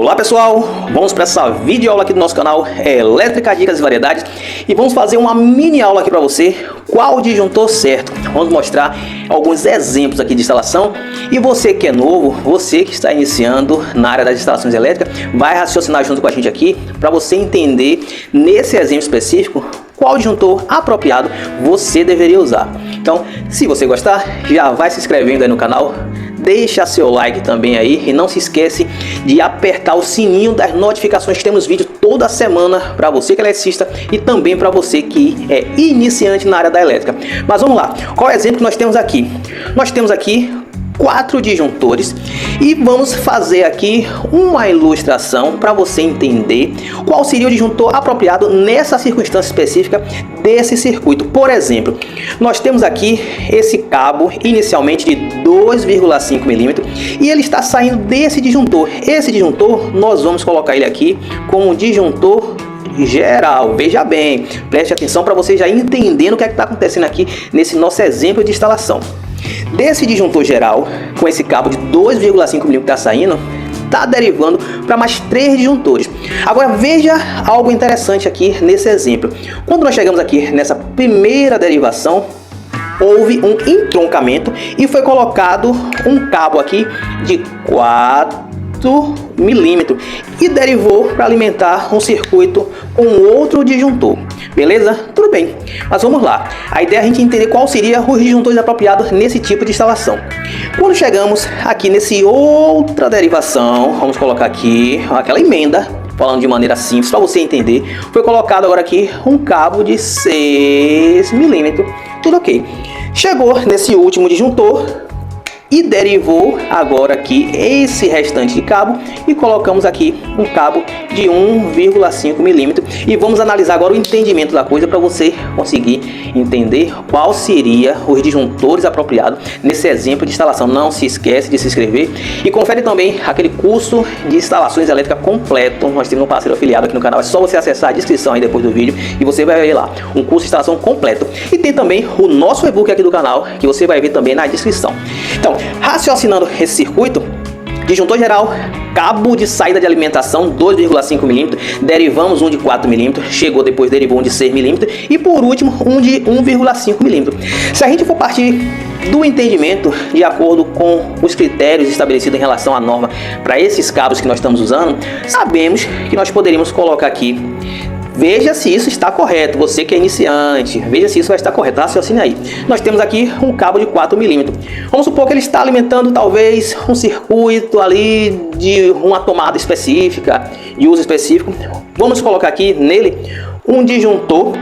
Olá pessoal, vamos para essa videoaula aqui do nosso canal Elétrica, Dicas e Variedades e vamos fazer uma mini aula aqui para você, qual o disjuntor certo. Vamos mostrar alguns exemplos aqui de instalação e você que é novo, você que está iniciando na área das instalações elétricas, vai raciocinar junto com a gente aqui para você entender nesse exemplo específico qual disjuntor apropriado você deveria usar. Então, se você gostar, já vai se inscrevendo aí no canal, deixa seu like também aí e não se esquece de apertar o sininho das notificações. Temos vídeo toda semana para você que é eletricista e também para você que é iniciante na área da elétrica. Mas vamos lá, qual é o exemplo que nós temos aqui? Nós temos aqui 4 disjuntores e vamos fazer aqui uma ilustração para você entender qual seria o disjuntor apropriado nessa circunstância específica desse circuito. Por exemplo, nós temos aqui esse cabo inicialmente de 2,5 milímetros e ele está saindo desse disjuntor. Esse disjuntor nós vamos colocar ele aqui como disjuntor geral. Veja bem, preste atenção para você já entendendo o que é que está acontecendo aqui nesse nosso exemplo de instalação. Desse disjuntor geral, com esse cabo de 2,5 milímetros que está saindo, está derivando para mais 3 disjuntores. Agora veja algo interessante aqui nesse exemplo. Quando nós chegamos aqui nessa primeira derivação, houve um entroncamento e foi colocado um cabo aqui de 4 milímetros e derivou para alimentar um circuito com outro disjuntor. Beleza? Tudo bem. Mas vamos lá. A ideia é a gente entender qual seria os disjuntores apropriados nesse tipo de instalação. Quando chegamos aqui nesse outra derivação, vamos colocar aqui aquela emenda, falando de maneira simples para você entender. Foi colocado agora aqui um cabo de 6 milímetros. Tudo ok. Chegou nesse último disjuntor e derivou agora aqui esse restante de cabo e colocamos aqui um cabo de 1,5 milímetros e vamos analisar agora o entendimento da coisa para você conseguir entender qual seria os disjuntores apropriados nesse exemplo de instalação. Não se esquece de se inscrever e confere também aquele curso de instalações elétricas completo. Nós temos um parceiro afiliado aqui no canal, é só você acessar a descrição aí depois do vídeo e você vai ver lá um curso de instalação completo. E tem também o nosso e-book aqui do canal que você vai ver também na descrição. Então, raciocinando esse circuito, disjuntor geral, cabo de saída de alimentação 2,5 milímetros, derivamos um de 4 milímetros, chegou depois, derivou um de 6 milímetros e por último um de 1,5 milímetros. Se a gente for partir do entendimento de acordo com os critérios estabelecidos em relação à norma para esses cabos que nós estamos usando, sabemos que nós poderíamos colocar aqui. Veja se isso está correto, você que é iniciante, veja se isso vai estar correto, raciocine aí. Nós temos aqui um cabo de 4 milímetros. Vamos supor que ele está alimentando talvez um circuito ali de uma tomada específica, de uso específico. Vamos colocar aqui nele um disjuntor,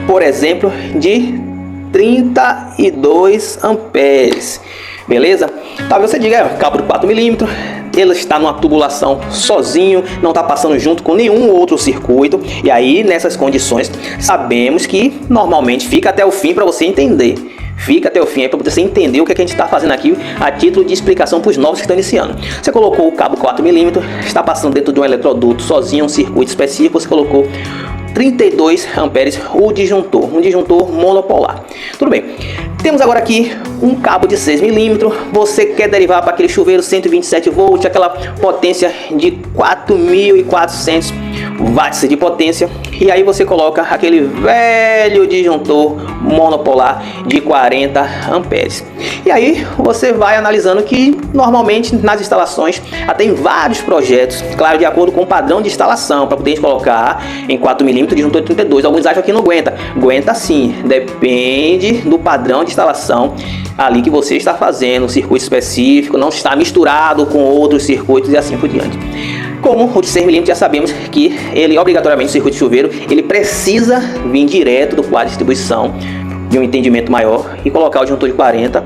por exemplo, de 32 amperes. Beleza? Talvez você diga, cabo de 4 milímetros, ele está numa tubulação sozinho, não está passando junto com nenhum outro circuito. E aí, nessas condições, sabemos que normalmente fica até o fim para você entender. Fica até o fim aí para você entender o que a gente está fazendo aqui a título de explicação para os novos que estão iniciando. Você colocou o cabo 4 milímetros, está passando dentro de um eletroduto sozinho, um circuito específico, você colocou 32 amperes o disjuntor, um disjuntor monopolar. Tudo bem. Temos agora aqui um cabo de 6 milímetros. Você quer derivar para aquele chuveiro 127 volts, aquela potência de 4.400 watts de potência. E aí você coloca aquele velho disjuntor monopolar de 40 amperes. E aí você vai analisando que normalmente nas instalações até em vários projetos, claro, de acordo com o padrão de instalação, para poder colocar em 4 milímetros disjuntor de 32. Alguns acham que não aguenta. Aguenta sim, depende do padrão de instalação ali que você está fazendo, um circuito específico, não está misturado com outros circuitos e assim por diante. Como o de 6 milímetros já sabemos que ele obrigatoriamente, o circuito de chuveiro, ele precisa vir direto do quadro de distribuição, de um entendimento maior, e colocar o disjuntor de 40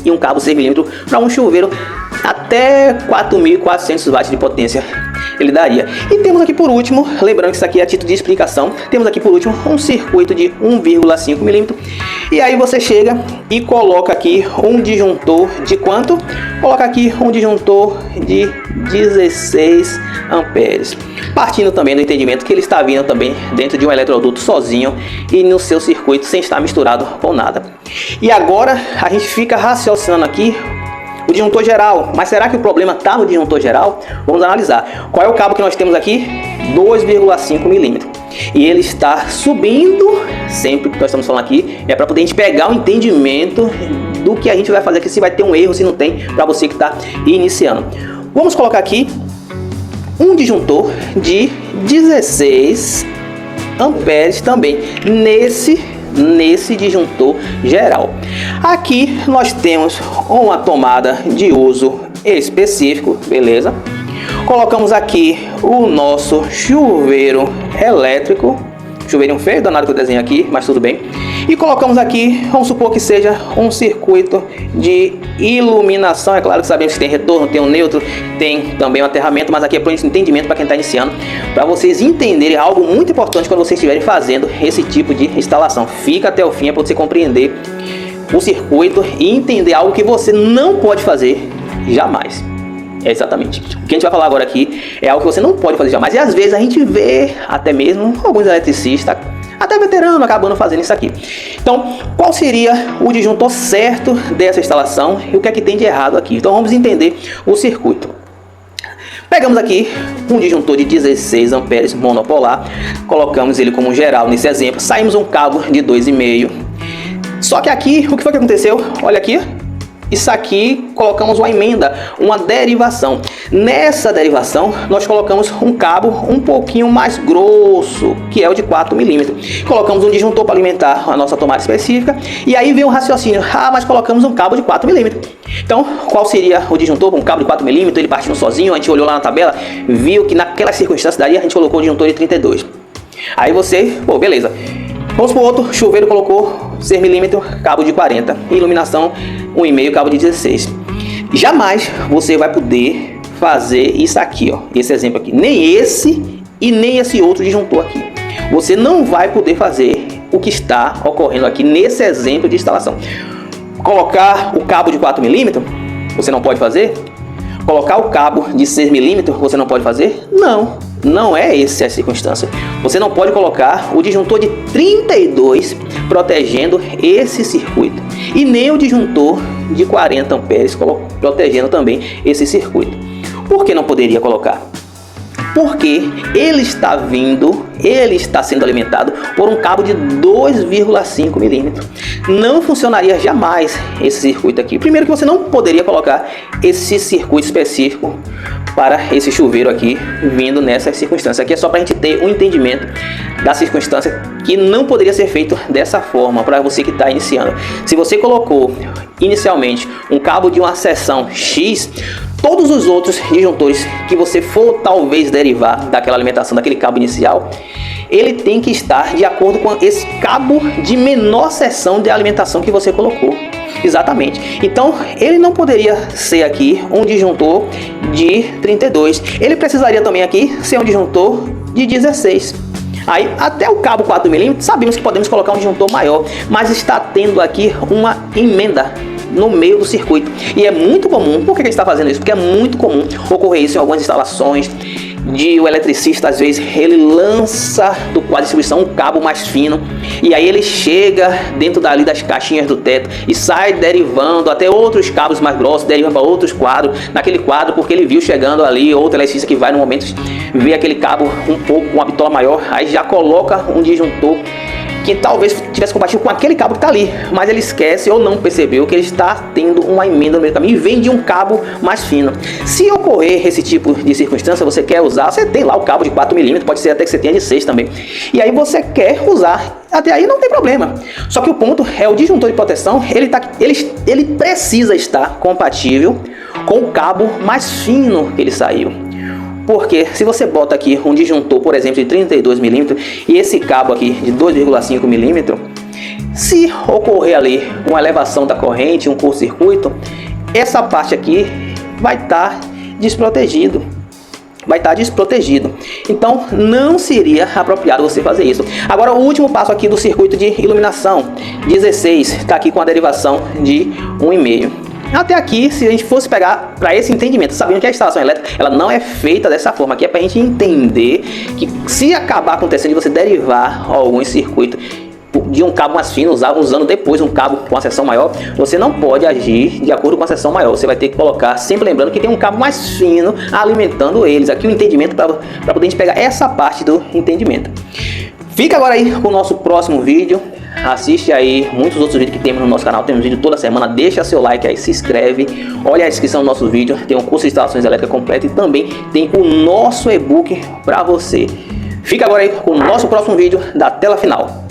e um cabo 6 milímetros para um chuveiro até 4.400 watts de potência ele daria. E temos aqui por último, lembrando que isso aqui é a título de explicação, temos aqui por último um circuito de 1,5 milímetros. E aí você chega e coloca aqui um disjuntor de quanto? Coloca aqui um disjuntor de 16 amperes. Partindo também do entendimento que ele está vindo também dentro de um eletroduto sozinho e no seu circuito sem estar misturado com nada. E agora a gente fica raciocinando aqui o disjuntor geral. Mas será que o problema está no disjuntor geral? Vamos analisar. Qual é o cabo que nós temos aqui? 2,5 milímetros. E ele está subindo, sempre que nós estamos falando aqui, é para poder a gente pegar o entendimento do que a gente vai fazer aqui, se vai ter um erro, se não tem, para você que está iniciando. Vamos colocar aqui um disjuntor de 16 amperes também, nesse disjuntor geral. Aqui nós temos uma tomada de uso específico, beleza? Colocamos aqui o nosso chuveiro elétrico, chuveirinho feio, danado que eu desenho aqui, mas tudo bem. E colocamos aqui, vamos supor que seja um circuito de iluminação. É claro que sabemos que tem retorno, tem um neutro, tem também um aterramento, mas aqui é para o entendimento para quem está iniciando, para vocês entenderem algo muito importante quando vocês estiverem fazendo esse tipo de instalação. Fica até o fim para você compreender o circuito e entender algo que você não pode fazer jamais. É exatamente. O que a gente vai falar agora aqui é algo que você não pode fazer jamais. E às vezes a gente vê até mesmo alguns eletricistas, até veterano, acabando fazendo isso aqui. Então, qual seria o disjuntor certo dessa instalação e o que é que tem de errado aqui? Então vamos entender o circuito. Pegamos aqui um disjuntor de 16 amperes monopolar, colocamos ele como geral nesse exemplo, saímos um cabo de 2,5. Só que aqui, o que foi que aconteceu? Olha aqui. Isso aqui, colocamos uma emenda, uma derivação. Nessa derivação, nós colocamos um cabo um pouquinho mais grosso, que é o de 4 milímetros. Colocamos um disjuntor para alimentar a nossa tomada específica. E aí vem o raciocínio, mas colocamos um cabo de 4 milímetros. Então, qual seria o disjuntor com um cabo de 4 milímetros? Ele partindo sozinho, a gente olhou lá na tabela, viu que naquela circunstância daí a gente colocou o disjuntor de 32. Aí você, beleza. Vamos para o outro, chuveiro colocou 6 milímetros, cabo de 40, iluminação 1,5, cabo de 16. Jamais você vai poder fazer isso aqui, ó, esse exemplo aqui, nem esse e nem esse outro disjuntor aqui. Você não vai poder fazer o que está ocorrendo aqui nesse exemplo de instalação. Colocar o cabo de 4 milímetros, você não pode fazer? Colocar o cabo de 6 milímetros, você não pode fazer? Não. Não é essa a circunstância. Você não pode colocar o disjuntor de 32 protegendo esse circuito. E nem o disjuntor de 40 amperes protegendo também esse circuito. Por que não poderia colocar? Porque ele está sendo alimentado por um cabo de 2,5 milímetros. Não funcionaria jamais esse circuito aqui. Primeiro que você não poderia colocar esse circuito específico para esse chuveiro aqui, vindo nessa circunstância. Aqui é só para a gente ter um entendimento da circunstância que não poderia ser feito dessa forma para você que está iniciando. Se você colocou inicialmente um cabo de uma seção X, todos os outros disjuntores que você for talvez derivar daquela alimentação, daquele cabo inicial, ele tem que estar de acordo com esse cabo de menor seção de alimentação que você colocou. Exatamente. Então, ele não poderia ser aqui um disjuntor de 32. Ele precisaria também aqui ser um disjuntor de 16. Aí, até o cabo 4 milímetros, sabemos que podemos colocar um disjuntor maior, mas está tendo aqui uma emenda no meio do circuito. E é muito comum. Por que ele está fazendo isso? Porque é muito comum ocorrer isso em algumas instalações. O eletricista, às vezes, ele lança do quadro de distribuição um cabo mais fino e aí ele chega dentro dali das caixinhas do teto e sai derivando até outros cabos mais grossos, derivando para outros quadros, naquele quadro, porque ele viu chegando ali outro eletricista que vai no momento ver aquele cabo um pouco com uma bitola maior, aí já coloca um disjuntor que talvez tivesse combatido com aquele cabo que está ali, mas ele esquece ou não percebeu que ele está tendo uma emenda no meio do caminho e vem de um cabo mais fino. Se ocorrer esse tipo de circunstância, você quer usar, você tem lá o cabo de 4 milímetros, pode ser até que você tenha de 6 também, e aí você quer usar, até aí não tem problema. Só que o ponto é o disjuntor de proteção, ele precisa estar compatível com o cabo mais fino que ele saiu. Porque se você bota aqui um disjuntor, por exemplo, de 32 milímetros e esse cabo aqui de 2,5 milímetros, se ocorrer ali uma elevação da corrente, um curto-circuito, essa parte aqui vai estar desprotegido. Então não seria apropriado você fazer isso. Agora o último passo aqui do circuito de iluminação 16, está aqui com a derivação de 1,5. Até aqui, se a gente fosse pegar para esse entendimento, sabendo que a instalação elétrica ela não é feita dessa forma, aqui é para a gente entender que se acabar acontecendo de você derivar algum circuito de um cabo mais fino, usando depois um cabo com a seção maior, você não pode agir de acordo com a seção maior. Você vai ter que colocar, sempre lembrando que tem um cabo mais fino alimentando eles. Aqui o entendimento para poder a gente pegar essa parte do entendimento. Fica agora aí com o nosso próximo vídeo. Assiste aí muitos outros vídeos que temos no nosso canal. Temos vídeo toda semana. Deixa seu like aí, se inscreve. Olha a descrição do nosso vídeo. Tem um curso de instalações elétricas completo e também tem o nosso e-book para você. Fica agora aí com o nosso próximo vídeo da tela final.